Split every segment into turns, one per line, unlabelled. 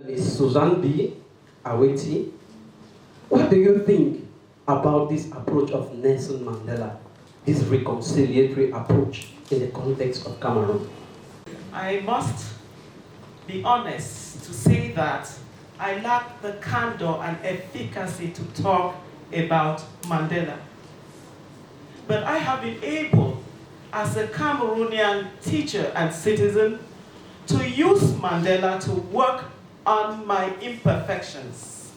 Ms. Suzanne B. AWENTI, what do you think about this approach of Nelson Mandela, this reconciliatory approach in the context of Cameroon?
I must be honest to say that I lack the candor and efficacy to talk about Mandela. But I have been able, as a Cameroonian teacher and citizen, to use Mandela to work on my imperfections.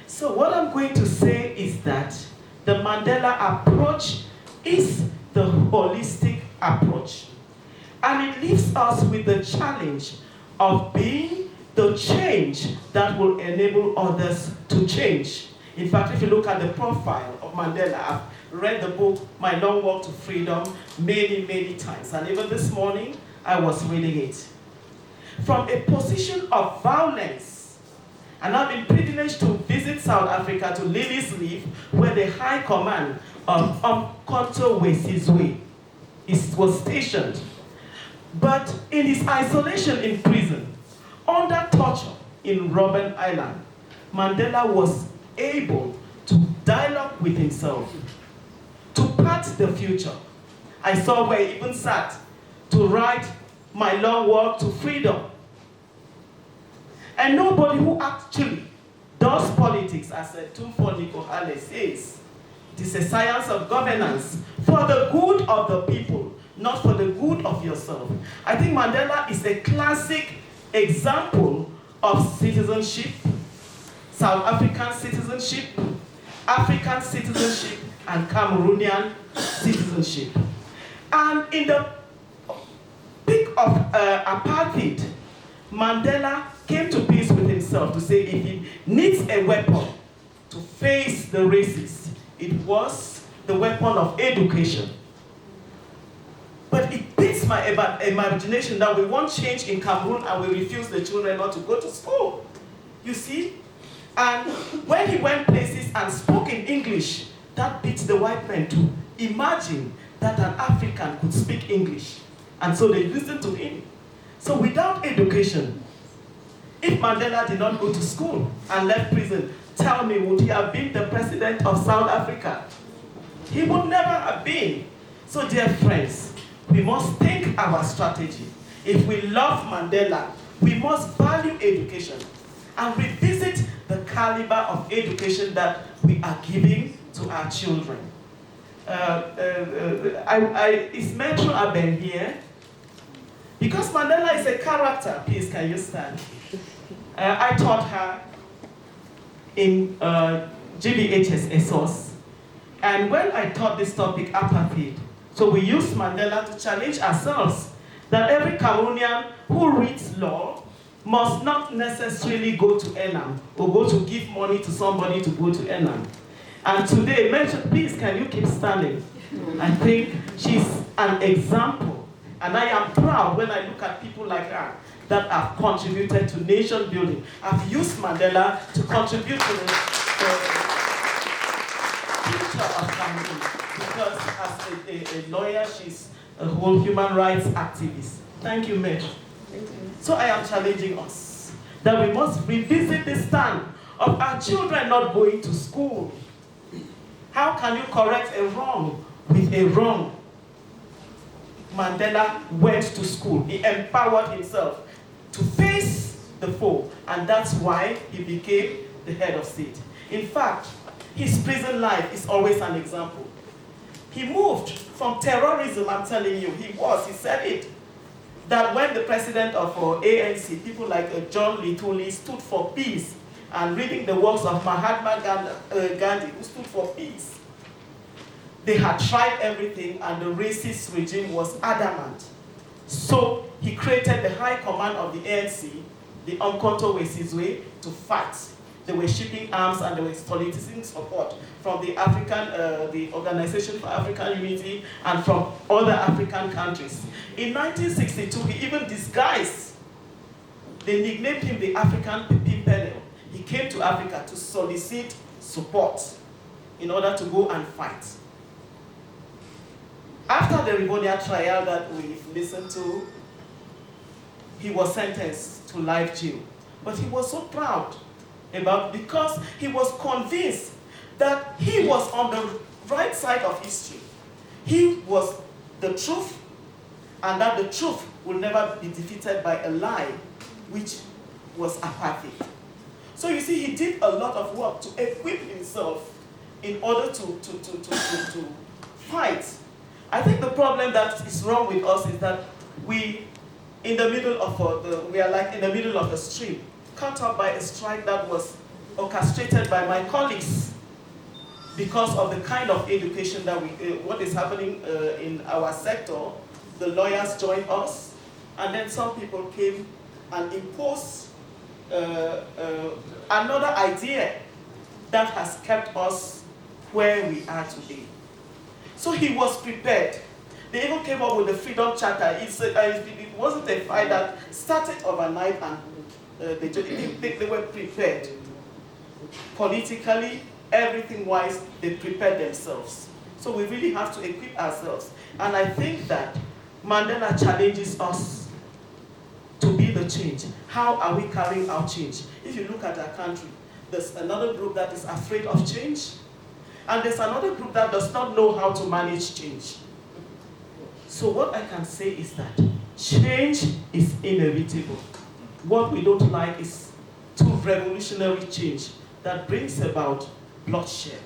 So what I'm going to say is that the Mandela approach is the holistic approach. And it leaves us with the challenge of being the change that will enable others to change. In fact, if you look at the profile of Mandela, I've read the book, My Long Walk to Freedom, many, many times. And even this morning, I was reading it. From a position of violence, and I've been privileged to visit South Africa, to Lily's Leaf, where the High Command of Umkhonto we Sizwe was stationed. But in his isolation in prison, under torture in Robben Island, Mandela was able to dialogue with himself, to part the future. I saw where he even sat to write My Long Walk to Freedom. And nobody who actually does politics, as Tumfo Nikohale says, it is a science of governance for the good of the people, not for the good of yourself. I think Mandela is a classic example of citizenship, South African citizenship, African citizenship, and Cameroonian citizenship. And in the peak of apartheid, Mandela came to peace with himself to say if he needs a weapon to face the racists, it was the weapon of education. But it beats my imagination that we want change in Cameroon and we refuse the children not to go to school. You see? And when he went places and spoke in English, that beats the white men too. Imagine that an African could speak English. And so they listened to him. So without education, if Mandela did not go to school and left prison, tell me, would he have been the president of South Africa? He would never have been. So dear friends, we must think our strategy. If we love Mandela, we must value education and revisit the caliber of education that we are giving to our children. Is Metro Aben here? Because Mandela is a character. Please, can you stand? I taught her in GBHS ESOS. And when I taught this topic, apartheid, so we used Mandela to challenge ourselves that every Cameroonian who reads law must not necessarily go to ENAM or go to give money to somebody to go to ENAM. And today, please, can you keep standing? I think she's an example. And I am proud when I look at people like her that have contributed to nation building. I've used Mandela to contribute to the future of Cameroon. Because as a lawyer, she's a whole human rights activist. Thank you, Mitch. So I am challenging us that we must revisit the stand of our children not going to school. How can you correct a wrong with a wrong? Mandela went to school. He empowered himself to face the foe, and that's why he became the head of state. In fact, his prison life is always an example. He moved from terrorism, I'm telling you, he said it, that when the president of ANC, people like John Lituli stood for peace, and reading the works of Mahatma Gandhi, who stood for peace, they had tried everything and the racist regime was adamant. So he created the high command of the ANC, the Umkhonto we Sizwe, to fight. They were shipping arms and they were soliciting support from the Organization for African Unity and from other African countries. In 1962, he even disguised. They nicknamed him the African Pimpernel. He came to Africa to solicit support in order to go and fight. After the Rivonia trial that we've listened to, he was sentenced to life jail. But he was so proud because he was convinced that he was on the right side of history. He was the truth, and that the truth will never be defeated by a lie, which was apathy. So you see, he did a lot of work to equip himself in order to fight. I think the problem that is wrong with us is that we are like in the middle of the stream, caught up by a strike that was orchestrated by my colleagues because of the kind of education that what is happening in our sector. The lawyers joined us, and then some people came and imposed another idea that has kept us where we are today. So he was prepared. They even came up with the Freedom Charter. It wasn't a fight that started overnight, and they were prepared. Politically, everything-wise, they prepared themselves. So we really have to equip ourselves. And I think that Mandela challenges us to be the change. How are we carrying out change? If you look at our country, there's another group that is afraid of change, and there's another group that does not know how to manage change. So what I can say is that change is inevitable. What we don't like is too revolutionary change that brings about bloodshed.